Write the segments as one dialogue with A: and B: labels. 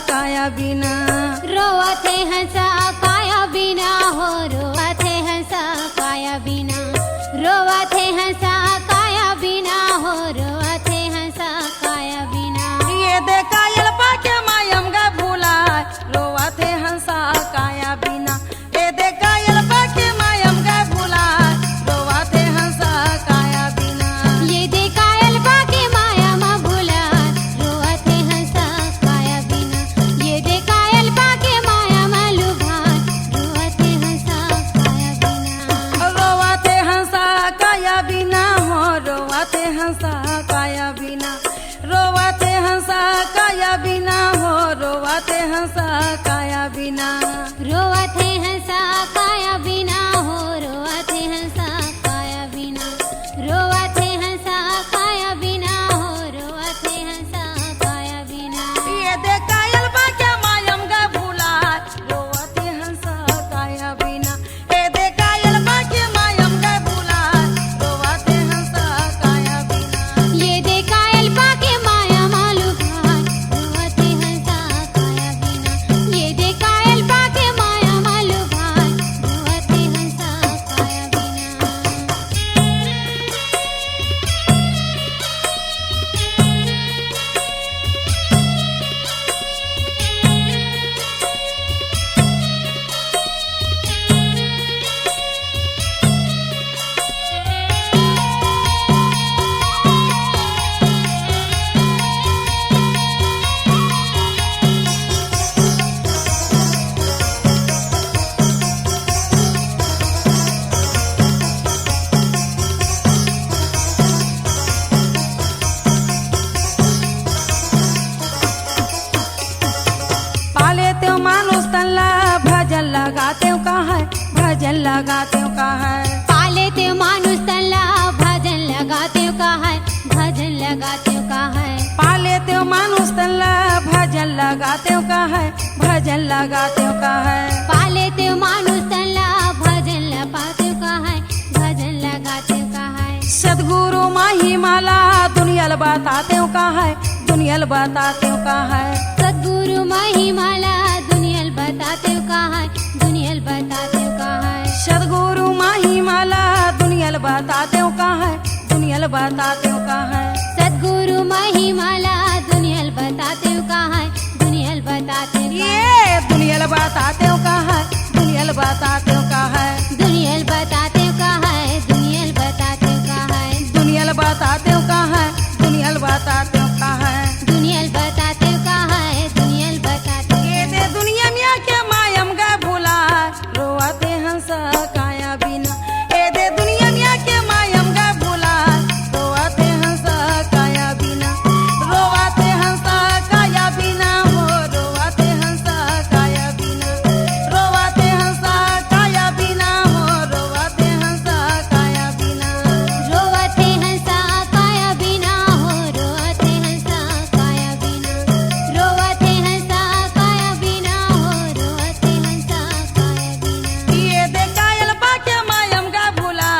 A: काया बिना।
B: रोवते हंसा काया बिना हो, रोवते हंसा काया बिना, रोवते हंसा काया बिना हो, रोवते हंसा काया बिना।
A: ये दे कायल पाके मायम गा भूला, रोवते हंसा काया बिना। ये दे कायल पाके मायम गा भूला, रोवते हंसा काया बिना।
B: ये दे कायल पाके माया मा भूला, रोवते हंसा काया बिना। ये दे कायल पाके माया मा लुभा, रोवते हंसा काया बिना।
A: रोवते हंसा काया बिना हो, रोवते हंसा काया बिना। रोवते हंसा काया बिना हो, रोवते हंसा काया बिना।
B: रोवते हंसा काया बिना हो, रोवते हंसा काया बिना, रोवते हंसा काया बिना हो, रोवते हंसा काया बिना।
A: ये दे कायल पाके मायम गा भूला, रोवते हंसा काया बिना। ये दे कायल पाके मायम गा भूला, रोवते हंसा काया बिना।
B: ये दे कायल पाके माया मालू भाई, रोवते हंसा काया बिना। ये दे कायल पाके माया मालू भाई, रोवते हंसा काया बिना।
A: पाले त्यो मानुस तल्ला भजन लगाते का है, भजन लगाते का है।
B: पाले ते मानुस तल्ला भजन लगाते का है, भजन लगाते का है।
A: पाले त्यो मानुस तल्ला भजन लगाते का है, भजन लगाते का है।
B: पाले ते मानुस तल्ला भजन लगाते का है, भजन लगाते का है।
A: सदगुरु माही माला दुनियल बताते का है, दुनियल बताते का है।
B: सद्गुरु महिमाला दुनियल बताते का है, दुनियल बताते का है।
A: सदगुरु माही माला दुनियल बताते का है, दुनियल बताते का है।
B: सद्गुरु महिमाला दुनियल बताते का है, दुनियल बताते का है।
A: ये दुनियल बताते का है, दुनियल बताते का है।
B: दुनियल बताते का है, दुनियल बताते का है।
A: दुनियल बताते का है, दुनियल बताते का है।
B: दुनियल बताते का है, दुनियल बताते
A: ये दे दुनिया में आके मायम गा भूला, रोवते हंसा काया बिना। ये दे दुनिया में आके मायम गा भूला, रोवते हंसा काया बिना। रोवते हंसा काया बिना हो, रोवते हंसा काया बिना। रोवते हंसा काया बिना हो, रोवते हंसा काया बिना।
B: रोवते हंसा काया बिना हो, रोवते हंसा काया बिना। रोवते हंसा काया बिना हो, रोवते हंसा काया बिना।
A: ये दे कायल पाके मायम गा भूला,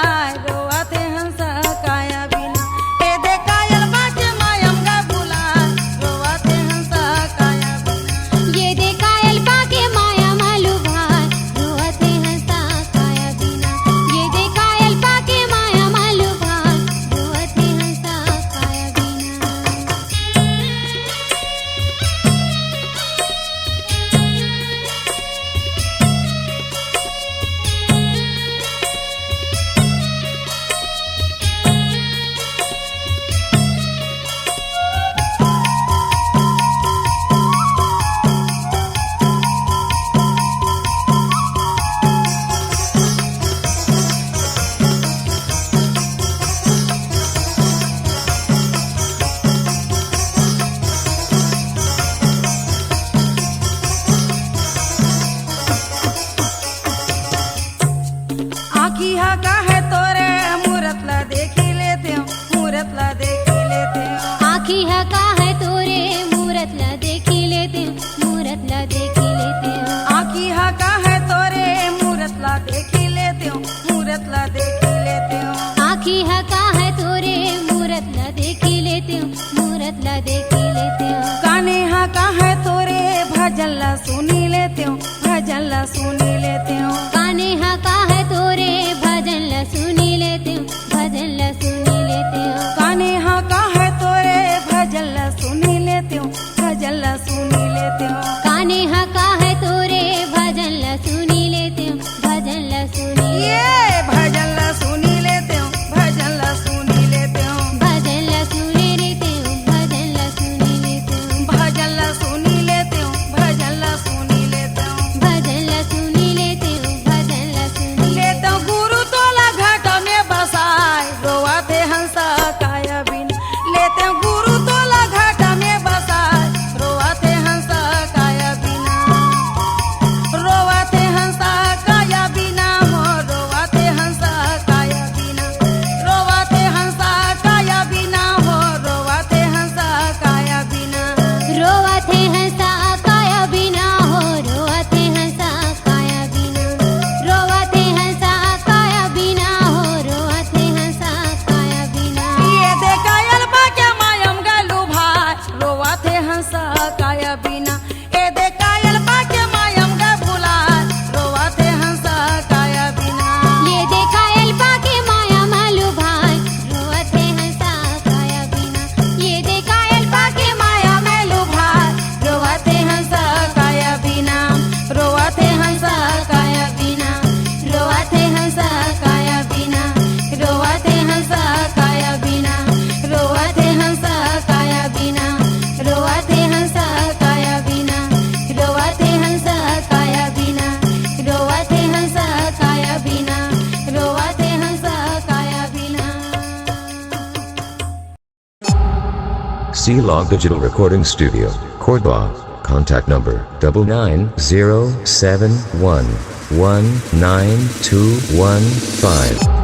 A: रोवते हंसा काया बिना। ये दे कायल पाके मायम गा भूला, रोवते हंसा काया बिना।
B: ये दे कायल पाके माया मालू भाई, रोवते हंसा काया बिना। ये दे कायल पाके माया मालू भाई, रोवते हंसा काया बिना।
A: आखी हा का है तोरे मूरत ला देखी लेते हो, मूरत ला देखी लेते हो।
B: आखी है का है तोरे मूरत ला देखी लेते हो, मूरत ला देखी लेते हो।
A: आखी हा का है तोरे मूरत ला देखी लेते हो, मूरत ला देखी लेते हो।
B: आखी है का है तोरे मूरत ला देखी लेते हो, मूरत ला देखी लेते हो।
A: काने हा का है तोरे भजन ला सुनी लेते हो, भजन ला सुनी लेते हो।
B: काने हका है तोरे भजन ला सुनी लेते हो, भजन ला सुनी लेते हो।
A: काने हाँ का है तोरे भजन ला सुनी लेते हो, भजन ला सुनी लेते हो।
B: काने हका है तोरे भजन ला सुनी लेते हो, भजन ला सुनी
A: ये भजन ला सुनी लेते हो, भजन ला सुनी लेते हो।
B: भजन ला सुनी लेते हो, भजन ला सुनी लेते हो।
A: भजन ला सुनी लेते हो, भजन ला सुनी लेते हो।
B: भजन ला सुनी लेते हो, भजन ला सुनी
A: लेते हो गुरु तोला घाट में बसाए, रोवाते हंसा काया बिना। लेते हो गुरु तोला घाट में बसाए, रोवाते हंसा काया बिना। रोवाते हंसा काया बिना हो, रोवाते हंसा काया बिना। रोवाते हंसा काया बिना हो, रोवाते हंसा काया बिना।
B: रोवाते हंसा काया बिना हो, रोवाते हंसा काया बिना। रोवाते हंसा काया बिना हो, रोवाते हंसा काया बिना।
A: ये देखायल बाक्या मायम गालू भाई, रोवाते हंसा काया बिना। ये देखायल बाक्या मायम गा भुलाय, रोवाते हंसा काया बिना।
B: ये देखा एल्पा के माया मालू भाई, रोवाते हंसा काया बिना। ये देखा एल्पा के माया
A: मेलू भाई, रोवाते हंसा काया बिना। रोवाते हंसा काया बिना। रोवाते हंसा काया बिना। रोवाते हंसा काया बिना। रोवाते हंसा काया बिना। रोवाते हंसा काया बिना। रोवाते हंसा काया बिना। रोवाते हंसा काया बिना। रोवाते हंसा काया बिना।
C: C-Log Digital Recording Studio, Cordoba. Contact number 99071192115.